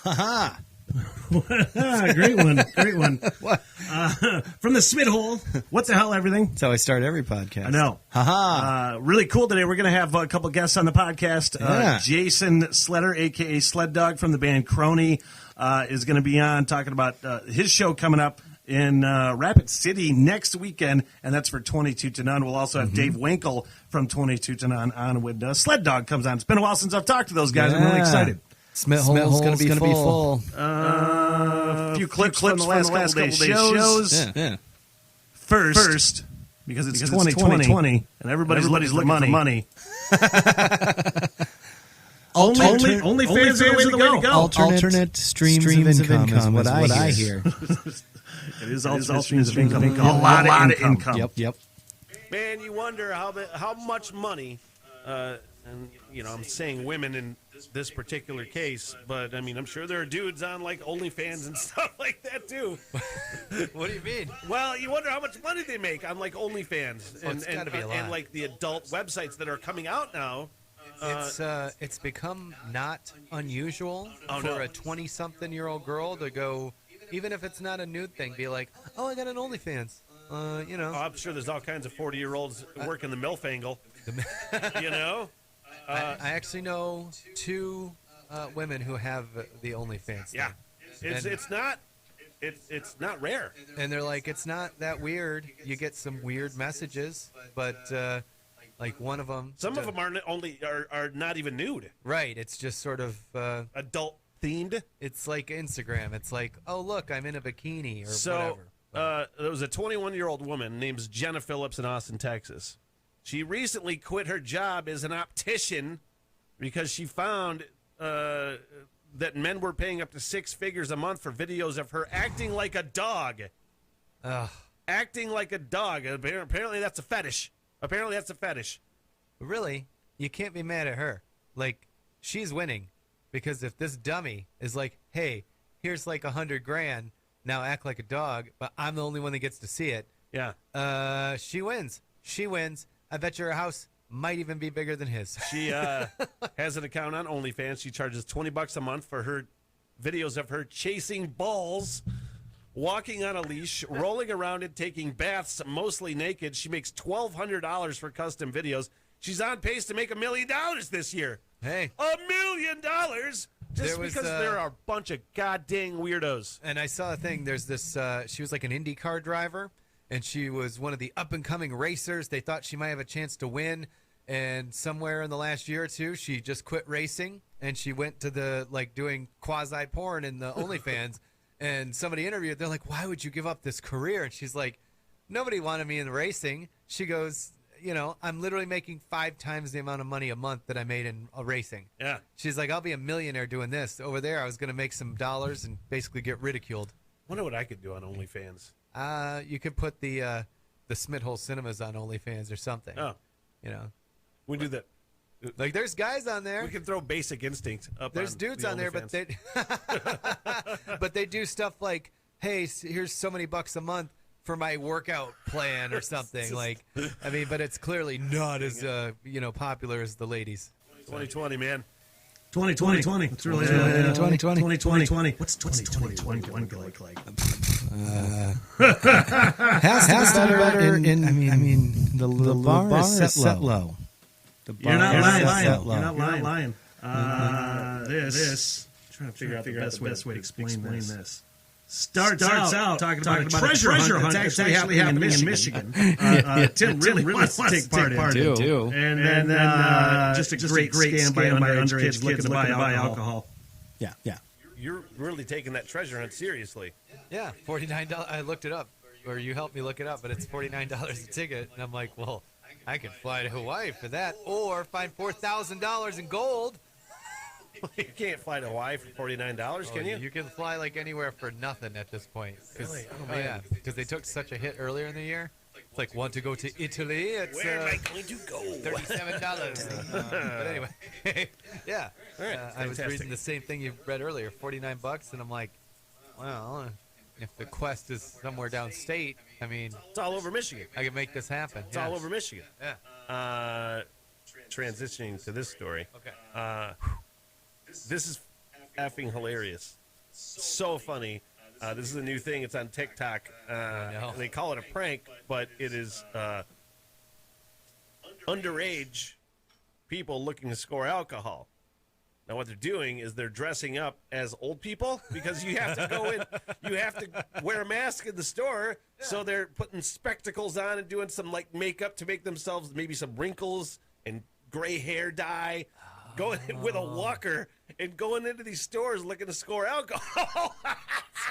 Ha Great one. What? From the Smith hole. What the hell, everything? That's how I start every podcast. I know. Ha really cool today. We're going to have a couple guests on the podcast. Yeah. Jason Sledder, a.k.a. Sled Dog from the band Crony, is going to be on talking about his show coming up in Rapid City next weekend, and that's for 22 to None. We'll also have Dave Winkle from 22 to None on when Sled Dog comes on. It's been a while since I've talked to those guys. I'm really excited. Smith hole's going to be full. A few clips from the last couple days shows. Yeah. First, because it's 2020 and everybody's looking for money. Only fans are the way to go. Alternate streams of income is what I hear. It is alternate streams of income. A lot of income. Yep. Man, you wonder how much money, and I'm saying women in this particular case, but I mean, I'm sure there are dudes on like OnlyFans and stuff like that too. What do you mean? Well, you wonder how much money they make on like OnlyFans It's gotta be a lot. and like the adult websites that are coming out now. It's become not unusual for a 20-something-year-old girl to go, even if it's not a nude thing, be like, oh, I got an OnlyFans. Oh, I'm sure there's all kinds of 40-year-olds working the MILF angle. I actually know two women who have the OnlyFans thing. Yeah, it's not rare. And they're like, it's not that weird. You get some weird messages, but like one of them. Some of them are not even nude. Right. It's just sort of adult themed. It's like Instagram. It's like, oh look, I'm in a bikini or whatever. There was a 21-year-old woman named Jenna Phillips in Austin, Texas. She recently quit her job as an optician because she found that men were paying up to 6 figures a month for videos of her acting like a dog. Acting like a dog. Apparently that's a fetish. Really? You can't be mad at her. Like, she's winning. Because if this dummy is like, hey, here's like $100,000, now act like a dog, but I'm the only one that gets to see it. Yeah. She wins. I bet your house might even be bigger than his. She has an account on OnlyFans. She charges $20 a month for her videos of her chasing balls, walking on a leash, rolling around and taking baths, mostly naked. She makes $1,200 for custom videos. She's on pace to make $1 million this year. Hey. $1 million? Just because there are a bunch of goddamn weirdos. And I saw a thing. There's this, she was like an IndyCar driver. And she was one of the up-and-coming racers. They thought she might have a chance to win. And somewhere in the last year or two, she just quit racing. And she went to the, like, doing quasi-porn in the OnlyFans. And somebody interviewed, they're like, why would you give up this career? And she's like, nobody wanted me in racing. She goes, I'm literally making 5 times the amount of money a month that I made in racing. Yeah. She's like, I'll be a millionaire doing this. Over there, I was going to make some dollars and basically get ridiculed. Wonder what I could do on OnlyFans. You could put the Smith Hole Cinemas on OnlyFans or something. Oh. We do that. Like, there's guys on there. We can throw Basic Instinct up. There's dudes on there, but they do stuff like, hey, here's so many bucks a month for my workout plan or something. But it's clearly not as popular as the ladies. 2020, man. 2020. It's really 2020. What's 2020 going to look like? Has to be better. The bar is set low. You're not lying. This. Trying to figure out the best way to explain this. Starts out talking about a treasure hunt that's actually happening in Michigan. Tim really wants to take part in too. And then just a great scam by underage kids looking to buy alcohol. Yeah. You're really taking that treasure hunt seriously. Yeah, $49. I looked it up, or you helped me look it up, but it's $49 a ticket. And I'm like, well, I could fly to Hawaii for that, or find $4,000 in gold. You can't fly to Hawaii for $49, can you? You can fly like anywhere for nothing at this point. Really? Oh yeah, because they took such a hit earlier in the year. It's like, want to go to Italy? It's where am I going to go? $37. But anyway, yeah. All right, I was reading the same thing you read earlier, $49, and I'm like, well, if the quest is somewhere downstate, it's all over Michigan. I can make this happen. It's all over Michigan. Yeah. Transitioning to this story. Okay. This is effing hilarious. So funny. This is a new thing. It's on TikTok. They call it a prank, but it is underage people looking to score alcohol. Now, what they're doing is they're dressing up as old people because you have to go in, you have to wear a mask in the store. So they're putting spectacles on and doing some like makeup to make themselves maybe some wrinkles and gray hair dye, going with a walker and going into these stores looking to score alcohol.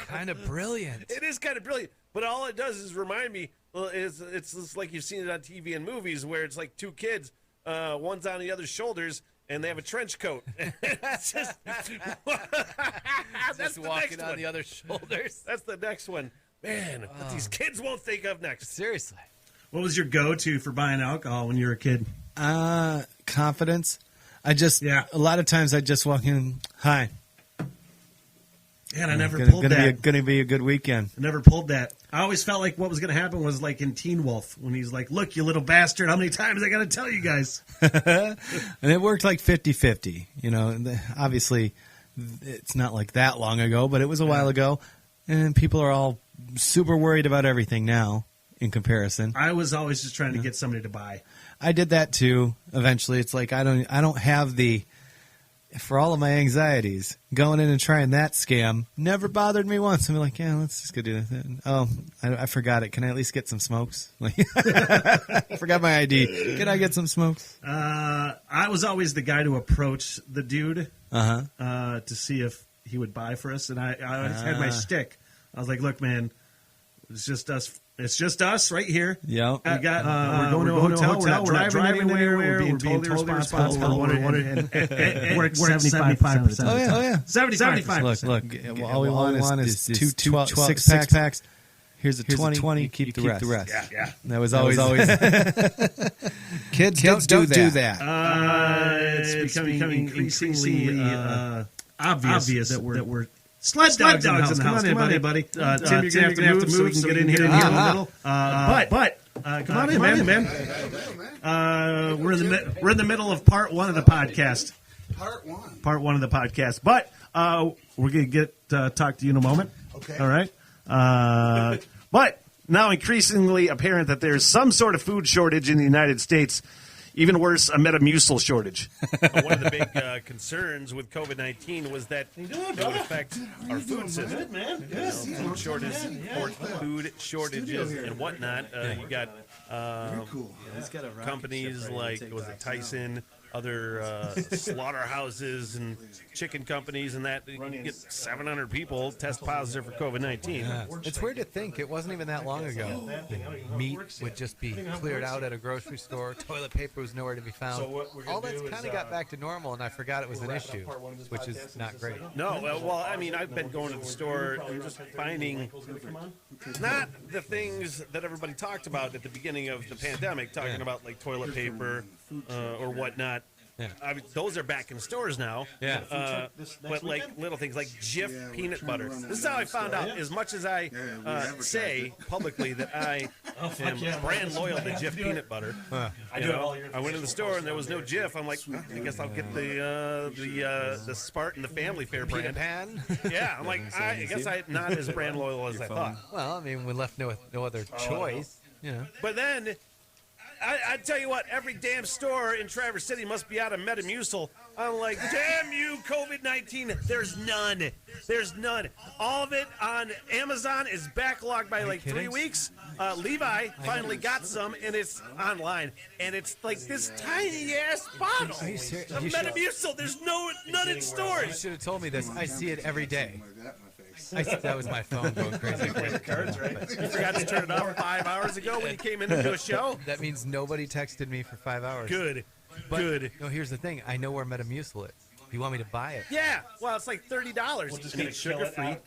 Kind of brilliant. It is kind of brilliant, but all it does is remind me. It's just like you've seen it on TV and movies where it's like two kids, one's on the other's shoulders, and they have a trench coat. That's just Just walking on the other shoulders. That's the next one. Man, what these kids won't think of next. Seriously. What was your go-to for buying alcohol when you were a kid? Confidence. A lot of times I just walk in, hi. Man, I never pulled that. Gonna be a good weekend. I never pulled that. I always felt like what was going to happen was like in Teen Wolf when he's like, look, you little bastard, how many times I got to tell you guys? And it worked like 50-50. You know, obviously it's not like that long ago, but it was a while ago. And people are all super worried about everything now in comparison. I was always just trying to get somebody to buy. I did that too. Eventually, it's like I don't have for all of my anxieties, going in and trying that scam never bothered me once. I'm like, yeah, let's just go do that. Oh, I forgot it. Can I at least get some smokes? Like, I forgot my ID. Can I get some smokes? I was always the guy to approach the dude to see if he would buy for us, and I always had my shtick. I was like, look, man, it's just us. It's just us right here. Yeah, we got. We're going to a hotel. We're not driving anywhere. We're being totally responsible. We're at 75%. Oh yeah. 75%. Look. All we want is two six packs. Here's a 20. You keep the rest. Yeah. That was always. Kids don't do that. It's becoming increasingly obvious that we're sled dogs in the house. Come on in, buddy. Tim, you're going to have to move so we can get in here in the middle. But come on in, man. We're in the middle of part one of the podcast. Part one of the podcast. But we're going to talk to you in a moment. Okay. All right. But now increasingly apparent that there's some sort of food shortage in the United States. Even worse, a Metamucil shortage. One of the big concerns with COVID-19 was that it would affect our food system. Food shortages and whatnot. You got companies like, was it Tyson, other slaughterhouses and chicken companies, and that you get 700 people test positive for COVID-19. Yeah. It's weird to think it wasn't even that long ago. Meat would just be cleared out at a grocery store. Toilet paper was nowhere to be found. All that's kind of got back to normal, and I forgot it was an issue, which is not great. No, well, I mean, I've been going to the store and just finding not the things that everybody talked about at the beginning of the pandemic, talking about like toilet paper or whatnot. Yeah. Those are back in stores now. Yeah. But like little things like Jif peanut butter. This is how I found out. As much as I say publicly that I am brand loyal to Jif peanut butter, I went in the store and there was no Jif. I'm like, I guess I'll get the Spartan, the Family Fare brand. Pan? Yeah. I'm like, I guess I'm not as brand loyal as I thought. Well, I mean, we left no other choice. But then, I tell you what, every damn store in Traverse City must be out of Metamucil. I'm like, damn you, COVID-19. There's none. All of it on Amazon is backlogged by like 3 weeks. Levi finally got some, and it's online. And it's like this tiny-ass bottle Are you serious? of Metamucil. There's none in You stores. should have told me this. I see it every day. That was my phone going crazy. Cards, right? You forgot to turn it off 5 hours ago when you came in to do a show? That means nobody texted me for 5 hours. Good. No, here's the thing. I know where Metamucil is. If you want me to buy it, Yeah, well, it's like $30. And it's sugar-free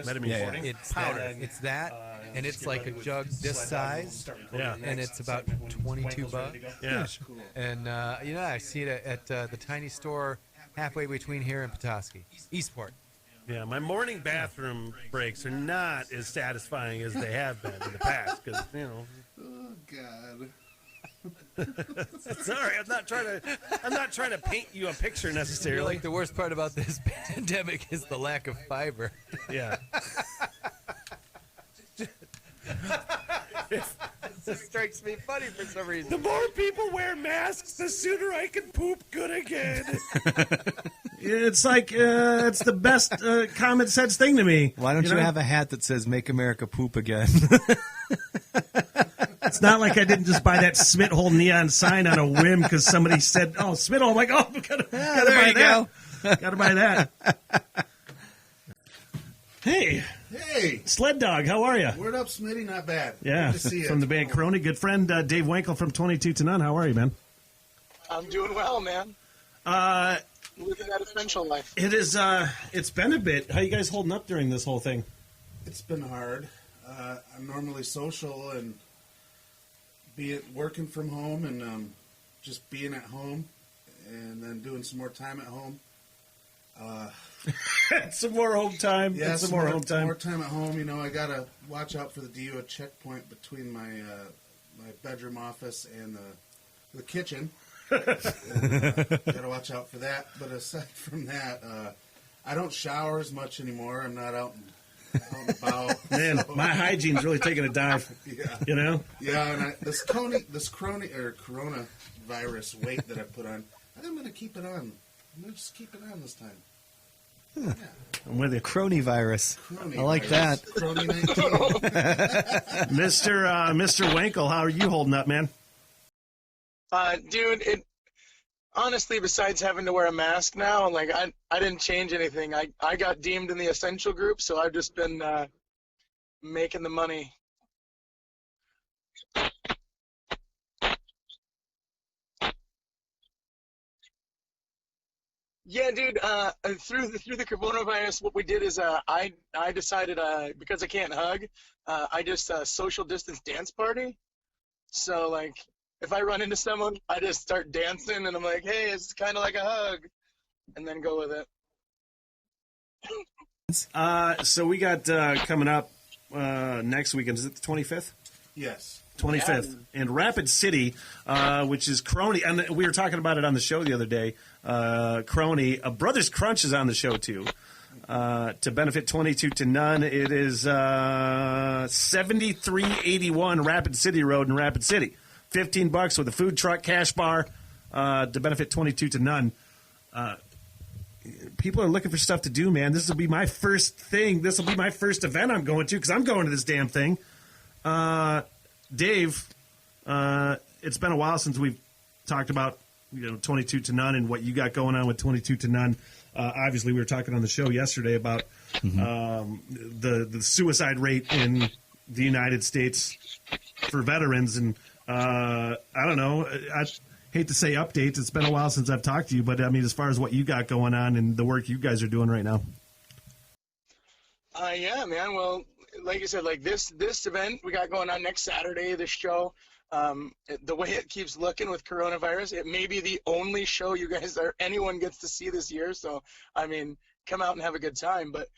Metamucil. it's powder. It's that, and it's like a jug this size, Yeah. and it's about $22. Yeah. And I see it at the tiny store halfway between here and Petoskey, Eastport. Yeah, my morning bathroom breaks are not as satisfying as they have been in the past because, Oh, God. Sorry, I'm not trying to paint you a picture I necessarily. feel like the worst part about this pandemic is the lack of fiber. Yeah. This strikes me funny for some reason. The more people wear masks, the sooner I can poop good again. It's like it's the best common sense thing to me. Why don't you know? have a hat that says "Make America Poop Again"? It's not like I didn't just buy that Smithhole neon sign on a whim because somebody said, "Oh, Smithhole." I'm like, "Oh, gotta there buy you that. Gotta buy that." Hey, Hey, Sled Dog, how are you? word up, Smitty. Not bad. Yeah, Good to see you. from the band Crony. Good friend Dave Winkle from 22 to None. How are you, man? I'm doing well, man. Living that essential life. It is. It's been a bit. How you guys holding up during this whole thing? It's been hard. I'm normally social and working from home and just being at home and then doing some more time at home. Some more home time. Yeah, some more home time. More time at home. You know, I gotta watch out for the DUA checkpoint between my my bedroom office and the kitchen. Gotta watch out for that. But aside from that, I don't shower as much anymore. I'm not out and about. Man, so- my hygiene's really taking a dive. Yeah. You know? Yeah, and this coronavirus weight that I put on, I think I'm going to keep it on. I'm going to just keep it on this time. Yeah. I'm with you. Crony virus. Crony I like virus. that. Crony 19. Mr. Winkle, how are you holding up, man? Dude, it honestly, besides having to wear a mask now, like I didn't change anything. I got deemed in the essential group, so I've just been making the money. Yeah, dude. Through the coronavirus, what we did is I decided because I can't hug, I just social distance dance party. So like, if I run into someone, I just start dancing, and I'm like, hey, it's kind of like a hug, and then go with it. So we got coming up next weekend. Is it the 25th? Yes. 25th in Rapid City, which is Crony, and we were talking about it on the show the other day. Crony, Brothers Crunch is on the show too. To benefit 22 to None, it is 7381 Rapid City Road in Rapid City. $15 with a food truck, cash bar, to benefit 22 to None. People are looking for stuff to do, man. This will be my first thing. This will be my first event I'm going to because I'm going to this damn thing. Dave, it's been a while since we've talked about 22 to None and what you got going on with 22 to None. Obviously, we were talking on the show yesterday about the suicide rate in the United States for veterans, and I don't know. I hate to say updates. It's been a while since I've talked to you, but I mean, as far as what you got going on and the work you guys are doing right now. Yeah, man. Well, like I said, like this event we got going on next Saturday, this show, the way it keeps looking with coronavirus, it may be the only show you guys or anyone gets to see this year. So, I mean, come out and have a good time. But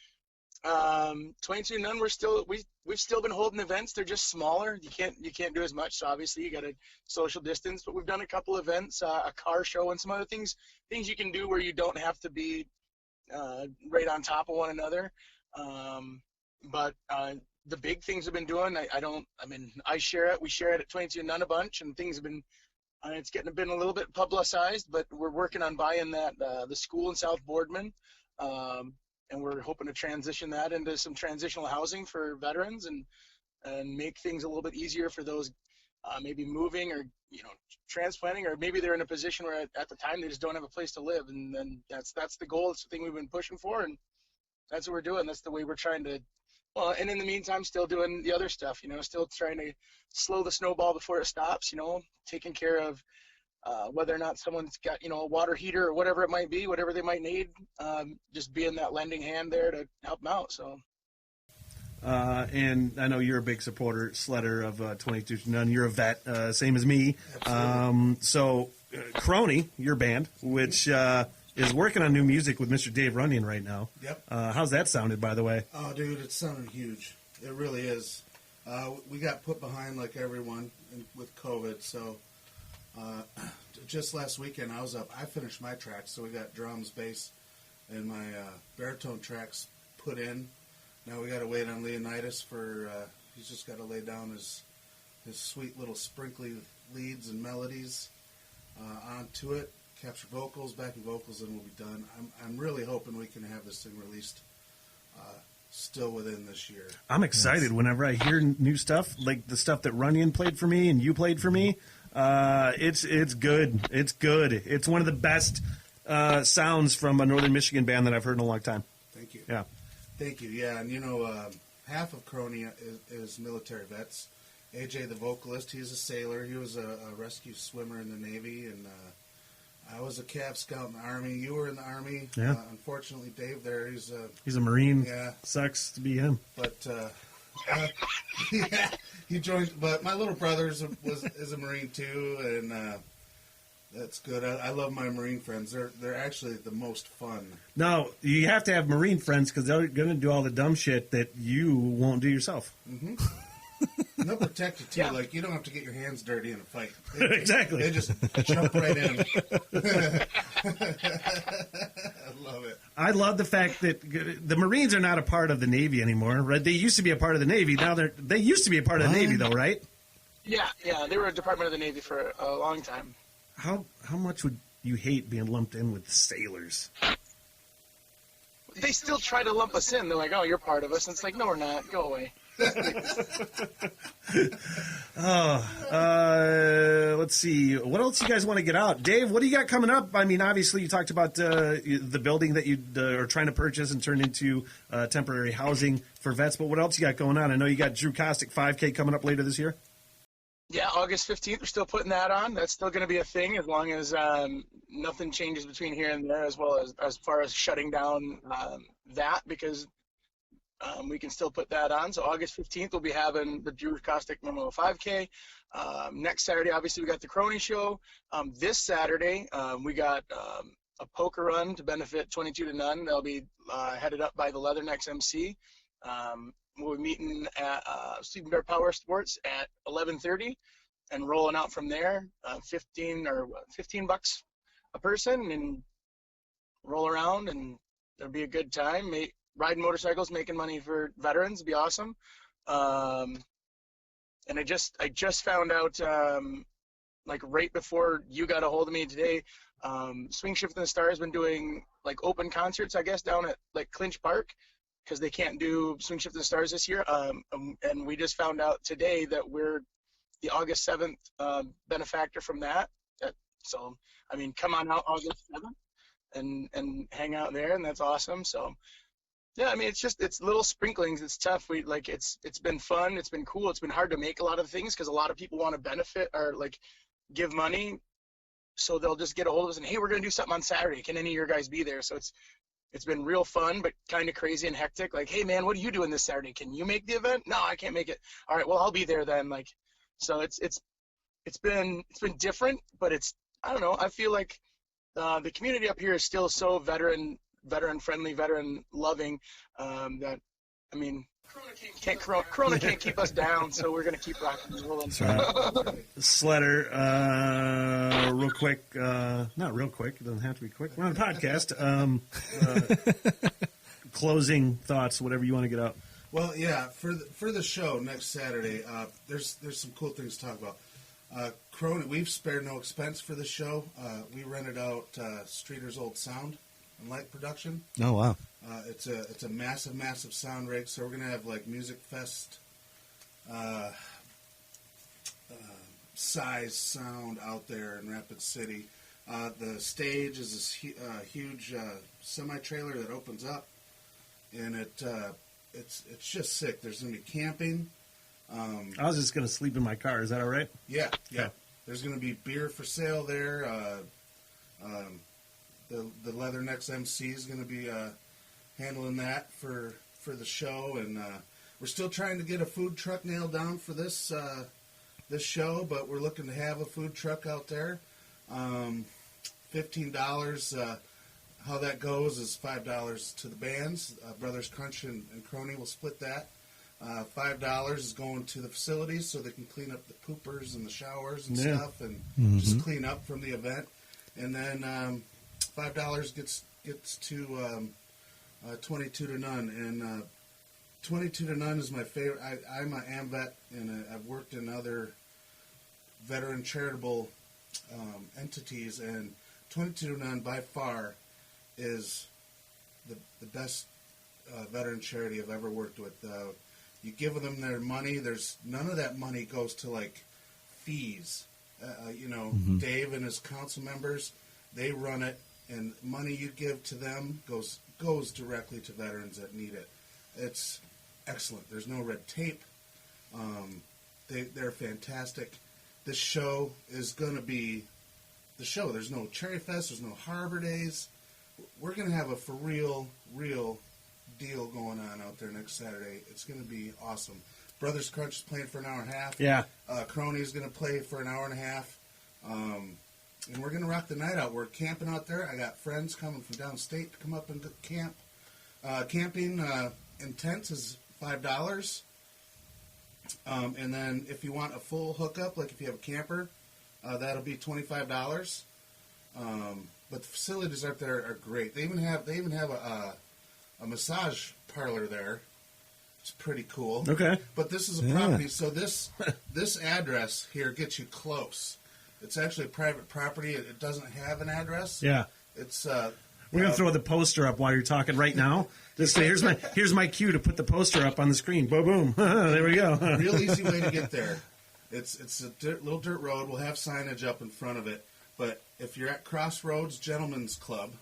22 None, we've still been holding events. They're just smaller. You can't do as much. So obviously you got to social distance. But we've done a couple events, a car show, and some other things you can do where you don't have to be right on top of one another. But the big things we've been doing, I share it. We share it at 22 None a bunch, and things have been, it's been a little bit publicized, but we're working on buying that, the school in South Boardman, and we're hoping to transition that into some transitional housing for veterans and make things a little bit easier for those maybe moving or, transplanting, or maybe they're in a position where at the time they just don't have a place to live. And then that's the goal. It's the thing we've been pushing for, and that's what we're doing. That's the way we're trying to, well, and in the meantime, still doing the other stuff, still trying to slow the snowball before it stops, taking care of whether or not someone's got, a water heater or whatever it might be, whatever they might need, just being that lending hand there to help them out. So. And I know you're a big supporter, Sledder, of 22 to None. You're a vet, same as me. So Crony, your band, which is working on new music with Mr. Dave Runyon right now. Yep. How's that sounded, by the way? Oh, dude, it's sounding huge. It really is. We got put behind like everyone with COVID, so Just last weekend, I was up. I finished my tracks, so we got drums, bass, and my baritone tracks put in. Now we got to wait on Leonidas for. He's just got to lay down his sweet little sprinkly leads and melodies onto it. Capture vocals, backing vocals, and we'll be done. I'm really hoping we can have this thing released still within this year. I'm excited whenever I hear new stuff, like the stuff that Runyon played for me and you played for me. It's good. It's good. It's one of the best sounds from a Northern Michigan band that I've heard in a long time. Thank you. Yeah. Thank you. Yeah, and half of Crony is military vets. AJ, the vocalist, he's a sailor. He was a rescue swimmer in the Navy, and I was a Cav Scout in the Army. You were in the Army. Yeah. Unfortunately, Dave there, he's a Marine. Yeah. Sucks to be him. But yeah, he joined. But my little brother is a Marine too, and that's good. I love my Marine friends. They're actually the most fun. No, you have to have Marine friends because they're going to do all the dumb shit that you won't do yourself. Mm-hmm. And they'll protect you too. Yeah. Like you don't have to get your hands dirty in a fight. Exactly. They just jump right in. I love it. I love the fact that the Marines are not a part of the Navy anymore, right? They used to be a part of the Navy. Now they used to be a part of the Navy, though, right? Yeah. They were a department of the Navy for a long time. How much would you hate being lumped in with sailors? They still try to lump us in. They're like, "Oh, you're part of us." And it's like, "No, we're not. Go away." Let's see. What else you guys want to get out? Dave, what do you got coming up? I mean, obviously, you talked about the building that you are trying to purchase and turn into temporary housing for vets, but what else you got going on? I know you got Drew Kostick 5K coming up later this year. Yeah, August 15th, we're still putting that on. That's still going to be a thing as long as nothing changes between here and there, as well as far as shutting down that, because we can still put that on. So August 15th, we'll be having the Drew Kostick Memorial 5K. Next Saturday, obviously, we got the Crony Show. This Saturday, we got a poker run to benefit 22 to None. They'll be headed up by the Leathernecks MC. We'll be meeting at Sleeping Bear Power Sports at 11:30 and rolling out from there. $15 a person, and roll around, and it'll be a good time. Riding motorcycles, making money for veterans, be awesome. And I just found out, like right before you got a hold of me today, Swing Shift and the Stars has been doing like open concerts, I guess, down at like Clinch Park, because they can't do Swing Shift and the Stars this year. And we just found out today that we're the August 7th benefactor from that. So, I mean, come on out August 7th and hang out there, and that's awesome. So, yeah, I mean, it's little sprinklings. It's tough. It's been fun. It's been cool. It's been hard to make a lot of things because a lot of people want to benefit or like give money. So they'll just get a hold of us and, hey, we're going to do something on Saturday. Can any of your guys be there? So it's been real fun, but kind of crazy and hectic. Like, hey man, what are you doing this Saturday? Can you make the event? No, I can't make it. All right, well, I'll be there then. Like, so it's been different, but I don't know. I feel like the community up here is still so veteran friendly, veteran loving, that, I mean, Corona can't keep us down, so we're going to keep rocking and rolling. Sletter, real quick, not real quick, it doesn't have to be quick. We're on a podcast. Closing thoughts, whatever you want to get out. Well, yeah, for the show next Saturday, there's some cool things to talk about. Corona, we've spared no expense for the show. We rented out Streeter's old sound and light production. Oh wow! It's a massive sound rig. So we're gonna have like Music Fest size sound out there in Rapid City. The stage is this huge semi trailer that opens up, and it's just sick. There's gonna be camping. I was just gonna sleep in my car. Is that all right? Yeah. There's gonna be beer for sale there. The Leathernecks MC is going to be handling that for the show, and we're still trying to get a food truck nailed down for this show, but we're looking to have a food truck out there. $15. How that goes is $5 to the bands. Brothers Crunch and Crony will split that. $5 is going to the facilities so they can clean up the poopers and the showers and Yeah. stuff, and just clean up from the event. And then $5 gets to 22 to none, and 22 to none is my favorite. I'm an AMVET, and I've worked in other veteran charitable entities, and 22 to none by far is the best veteran charity I've ever worked with. You give them their money. There's none of that money goes to like fees. Dave and his council members, they run it, and money you give to them goes directly to veterans that need it. It's excellent. There's no red tape. They're fantastic. This show is going to be the show. There's no Cherry Fest. There's no Harbor Days. We're going to have a for real deal going on out there next Saturday. It's going to be awesome. Brothers Crunch is playing for an hour and a half. Yeah. Crony is going to play for an hour and a half. And we're going to rock the night out. We're camping out there. I got friends coming from downstate to come up and camp. Camping in tents is $5. And then if you want a full hookup, like if you have a camper, that'll be $25. But the facilities out there are great. They even have a massage parlor there. It's pretty cool. Okay. But this is a property, so this address here gets you close. It's actually a private property. It doesn't have an address. Yeah. It's We're gonna throw the poster up while you're talking right now. Just say, here's my cue to put the poster up on the screen. Boom, boom. There we go. real easy way to get there. It's a little dirt road. We'll have signage up in front of it. But if you're at Crossroads Gentlemen's Club,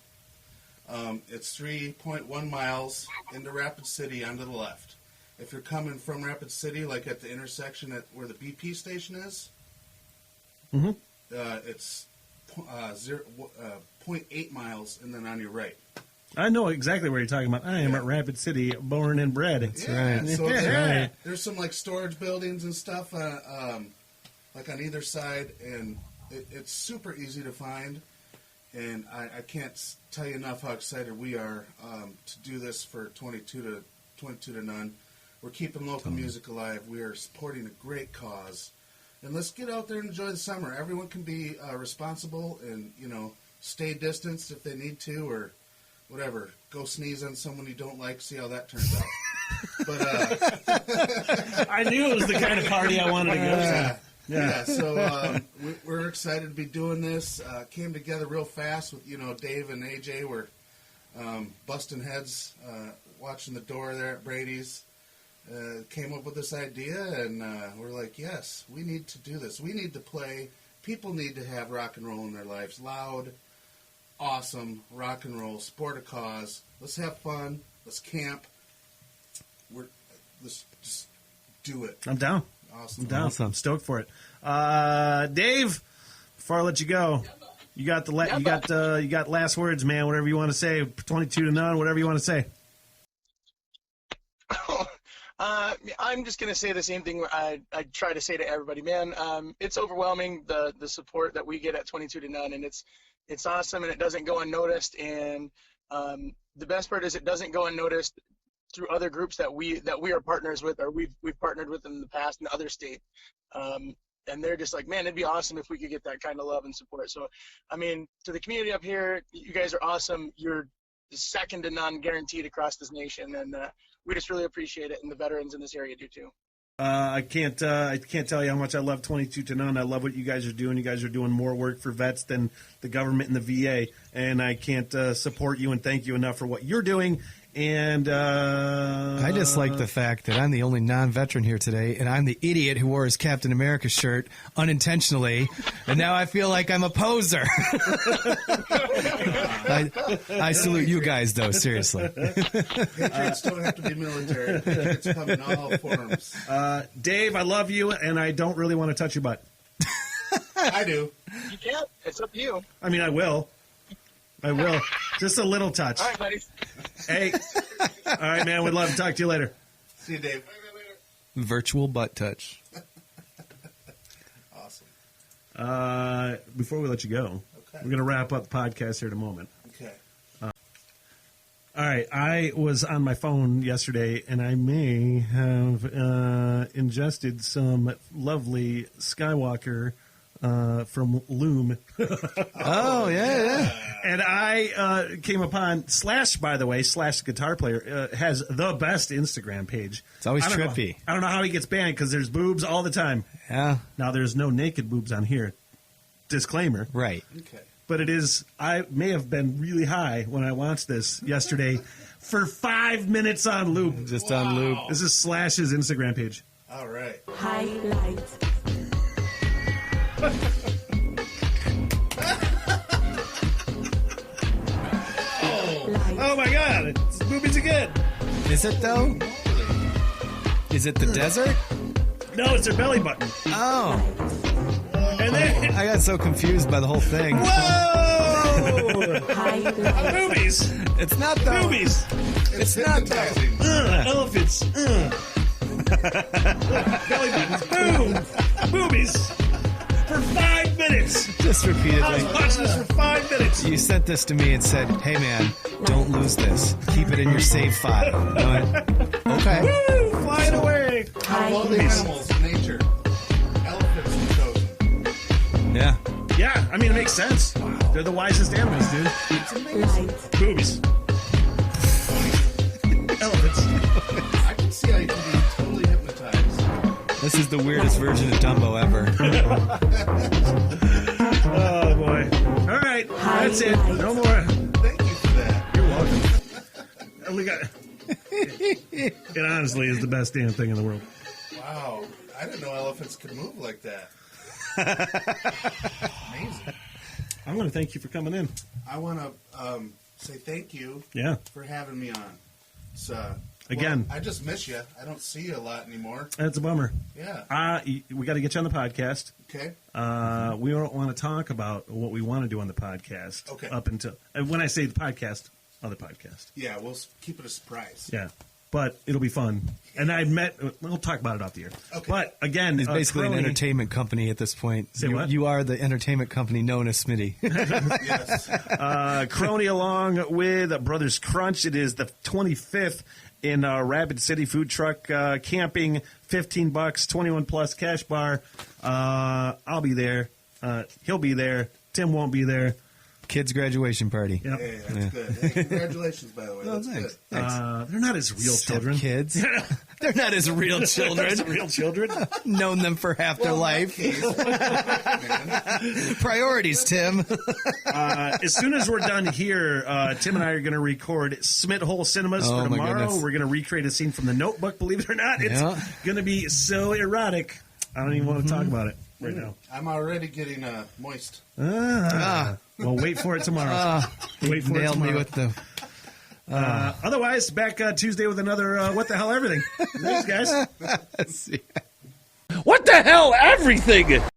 it's 3.1 miles into Rapid City onto the left. If you're coming from Rapid City, like at the intersection at where the BP station is, it's 0.8 miles, and then on your right. I know exactly what you're talking about. I am at Rapid City, born and bred. Right. So Right. there's some like storage buildings and stuff, like on either side, and it's super easy to find. And I can't tell you enough how excited we are to do this for 22 to none. We're keeping local music alive. We are supporting a great cause. And let's get out there and enjoy the summer. Everyone can be responsible and, stay distanced if they need to, or whatever. Go sneeze on someone you don't like, see how that turns out. But I knew it was the kind of party I wanted to go to. Yeah, so we're excited to be doing this. Came together real fast with, Dave and AJ were busting heads, watching the door there at Brady's. Came up with this idea, and we're like, yes, we need to do this. We need to play. People need to have rock and roll in their lives. Loud, awesome rock and roll, sport a cause. Let's have fun. Let's camp. Let's just do it. I'm down. Awesome. I'm down. I'm stoked for it. Dave, before I let you go, you got you got last words, man. Whatever you want to say. 22 to none. Whatever you want to say. I'm just going to say the same thing I try to say to everybody, man. It's overwhelming, the support that we get at 22 to none, and it's awesome, and it doesn't go unnoticed. And the best part is it doesn't go unnoticed through other groups that we are partners with, or we've partnered with in the past in other states. And they're just like, man, it'd be awesome if we could get that kind of love and support. So, I mean, to the community up here, you guys are awesome. You're second to none, guaranteed across this nation, and we just really appreciate it, and the veterans in this area do too. I can't tell you how much I love 22 to none. I love what you guys are doing. You guys are doing more work for vets than the government and the VA, and I can't support you and thank you enough for what you're doing. And I just like the fact that I'm the only non-veteran here today, and I'm the idiot who wore his Captain America shirt unintentionally, and now I feel like I'm a poser. I salute you guys, though, seriously. Patriots don't have to be military. Patriots come in all forms. Dave, I love you, and I don't really want to touch your butt. I do. You can't. It's up to you. I mean, I will. Just a little touch. All right, buddies. Hey. All right, man. We'd love to talk to you later. See you, Dave. Virtual butt touch. Awesome. Before we let you go, Okay. we're going to wrap up the podcast here in a moment. Okay. All right, I was on my phone yesterday, and I may have ingested some lovely Skywalker from Loom. Oh, yeah. And I came upon Slash, by the way, Slash the guitar player, has the best Instagram page. It's always I don't know- trippy. I don't know how he gets banned because there's boobs all the time. Yeah, Now, there's no naked boobs on here. Disclaimer. right. Okay. But it is, I may have been really high when I watched this yesterday for 5 minutes on loop. Just on loop. This is Slash's Instagram page. All right. Highlight. Oh my God, it's boobies again. Is it, though? Is it the desert? No, it's their belly button. Oh. And then, I got so confused by the whole thing. whoa! Highlight. Boobies! It's not, though. Boobies! It's not, though. Hypnotizing. Elephants! Belly buttons! Boom! Boobies! For 5 minutes! Just I was repeatedly. watching this for 5 minutes! You sent this to me and said, hey, man, don't lose this. Keep it in your save file. I went, okay. Woo! Flying away! Out of all the animals in nature, elephants were chosen. Yeah. Yeah, I mean, it makes sense. They're the wisest animals, dude. Light. Boobies. Elephants. I can see how you can be totally hypnotized. This is the weirdest version of Dumbo ever. Oh, boy. All right, that's it. No more. Thank you for that. You're welcome. We got. It honestly is the best damn thing in the world. Wow. I didn't know elephants could move like that. Amazing. I'm going to thank you for coming in. I want to say thank you Yeah. for having me on. It's, Again. well, I just miss you. I don't see you a lot anymore. That's a bummer. Yeah. We got to get you on the podcast. Okay. We don't want to talk about what we want to do on the podcast. Okay. Up until and when I say the podcast, other podcast. Yeah, we'll keep it a surprise. Yeah. But it'll be fun. And we'll talk about it off the air. Okay. But again, It's basically an Crony- entertainment company at this point. Say what? You are the entertainment company known as Smitty. Yes. Crony along with Brothers Crunch. It is the 25th in Rapid City Food Truck Camping. $15, 21 plus cash bar. I'll be there. He'll be there. Tim won't be there. Kids' graduation party. Yep. Hey, that's good. Hey, congratulations, by the way. That's thanks. good. They're not his real Step children. kids. They're not his real children. real children. Known them for half their Well, life. in that case, man. Priorities, Tim. As soon as we're done here, Tim and I are going to record Smith Hole Cinemas Oh, for my tomorrow. goodness. We're going to recreate a scene from The Notebook. Believe it or not, it's Yeah. going to be so erotic. I don't even want to talk about it right now. I'm already getting moist. Well, wait for it tomorrow. Wait for it Nailed me tomorrow. with the. Otherwise, back Tuesday with another What the Hell Everything. Thanks, guys. Let's see. What the hell, everything?